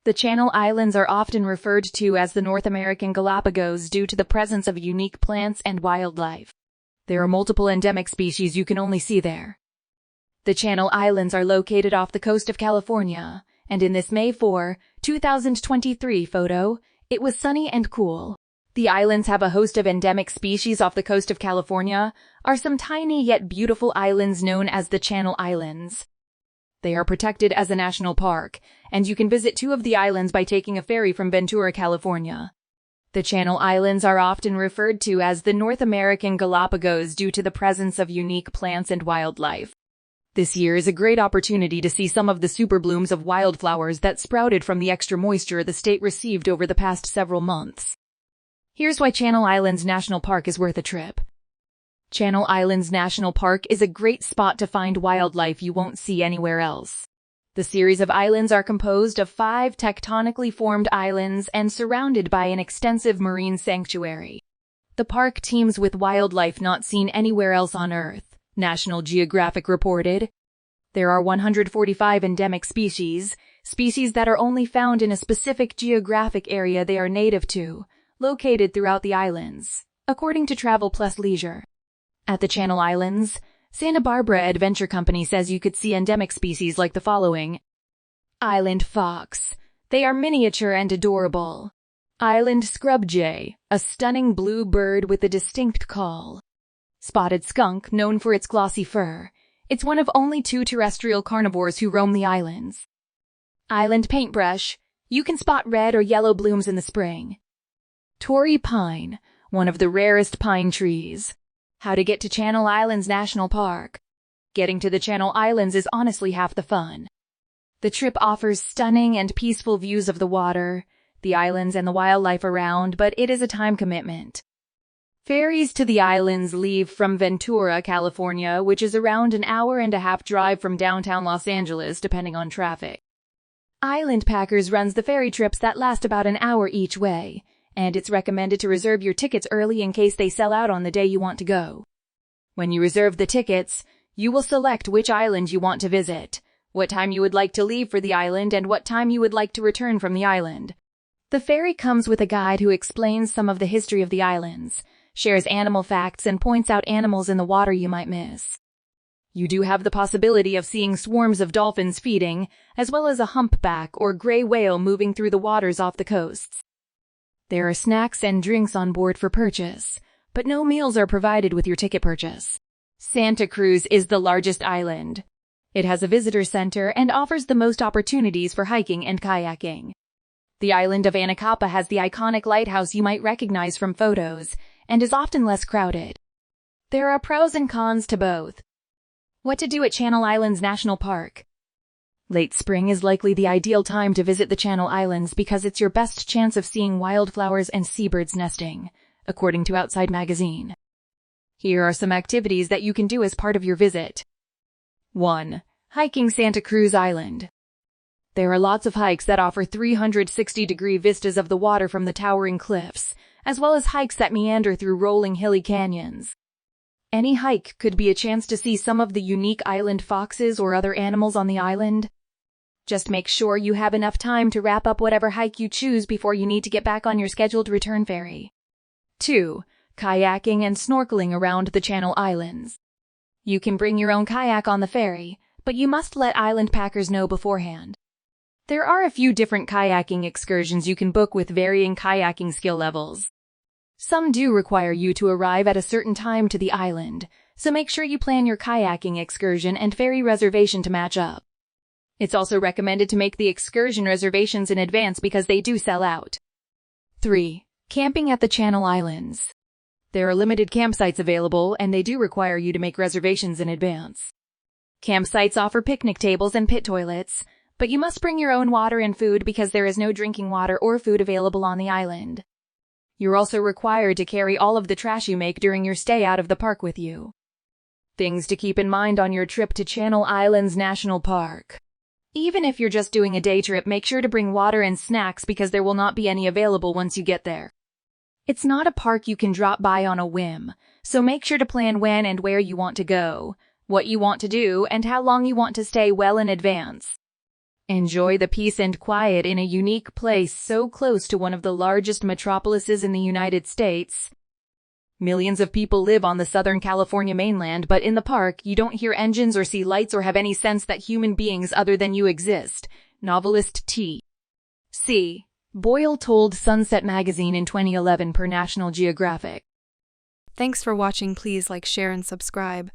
The Channel Islands are often referred to as the North American Galapagos due to the presence of unique plants and wildlife. There are multiple endemic species you can only see there. The Channel Islands are located off the coast of California, and in this May 4, 2023 photo, it was sunny and cool. The islands have a host of endemic species off the coast of California, are some tiny yet beautiful islands known as the Channel Islands. They are protected as a national park, and you can visit 2 of the islands by taking a ferry from Ventura, California. The Channel Islands are often referred to as the North American Galapagos due to the presence of unique plants and wildlife. This year is a great opportunity to see some of the super blooms of wildflowers that sprouted from the extra moisture the state received over the past several months. Here's why Channel Islands National Park is worth a trip. Channel Islands National Park is a great spot to find wildlife you won't see anywhere else. The series of islands are composed of 5 tectonically formed islands and surrounded by an extensive marine sanctuary. The park teems with wildlife not seen anywhere else on Earth, National Geographic reported. There are 145 endemic species that are only found in a specific geographic area they are native to, located throughout the islands, according to Travel Plus Leisure. At the Channel Islands, Santa Barbara Adventure Company says you could see endemic species like the following. Island fox. They are miniature and adorable. Island scrub jay, a stunning blue bird with a distinct call. Spotted skunk, known for its glossy fur. It's one of only 2 terrestrial carnivores who roam the islands. Island paintbrush. You can spot red or yellow blooms in the spring. Torrey pine, one of the rarest pine trees. How to get to Channel Islands National Park. Getting to the Channel Islands is honestly half the fun. The trip offers stunning and peaceful views of the water, the islands and the wildlife around, but it is a time commitment. Ferries to the islands leave from Ventura, California, which is around an hour-and-a-half drive from downtown Los Angeles, depending on traffic. Island Packers runs the ferry trips that last about an hour each way, and it's recommended to reserve your tickets early in case they sell out on the day you want to go. When you reserve the tickets, you will select which island you want to visit, what time you would like to leave for the island, and what time you would like to return from the island. The ferry comes with a guide who explains some of the history of the islands, shares animal facts, and points out animals in the water you might miss. You do have the possibility of seeing swarms of dolphins feeding, as well as a humpback or gray whale moving through the waters off the coasts. There are snacks and drinks on board for purchase, but no meals are provided with your ticket purchase. Santa Cruz is the largest island. It has a visitor center and offers the most opportunities for hiking and kayaking. The island of Anacapa has the iconic lighthouse you might recognize from photos and is often less crowded. There are pros and cons to both. What to do at Channel Islands National Park? Late spring is likely the ideal time to visit the Channel Islands because it's your best chance of seeing wildflowers and seabirds nesting, according to Outside Magazine. Here are some activities that you can do as part of your visit. 1. Hiking Santa Cruz Island. There are lots of hikes that offer 360-degree vistas of the water from the towering cliffs, as well as hikes that meander through rolling hilly canyons. Any hike could be a chance to see some of the unique island foxes or other animals on the island. Just make sure you have enough time to wrap up whatever hike you choose before you need to get back on your scheduled return ferry. 2. Kayaking and snorkeling around the Channel Islands. You can bring your own kayak on the ferry, but you must let island packers know beforehand. There are a few different kayaking excursions you can book with varying kayaking skill levels. Some do require you to arrive at a certain time to the island, so make sure you plan your kayaking excursion and ferry reservation to match up. It's also recommended to make the excursion reservations in advance because they do sell out. 3. Camping at the Channel Islands. There are limited campsites available, and they do require you to make reservations in advance. Campsites offer picnic tables and pit toilets, but you must bring your own water and food because there is no drinking water or food available on the island. You're also required to carry all of the trash you make during your stay out of the park with you. Things to keep in mind on your trip to Channel Islands National Park. Even if you're just doing a day trip, make sure to bring water and snacks because there will not be any available once you get there. It's not a park you can drop by on a whim, so make sure to plan when and where you want to go, what you want to do, and how long you want to stay well in advance. Enjoy the peace and quiet in a unique place so close to one of the largest metropolises in the United States. Millions of people live on the Southern California mainland, but in the park, you don't hear engines or see lights or have any sense that human beings other than you exist. Novelist T.C. Boyle told Sunset Magazine in 2011 per National Geographic. Thanks for watching. Please like, share, and subscribe.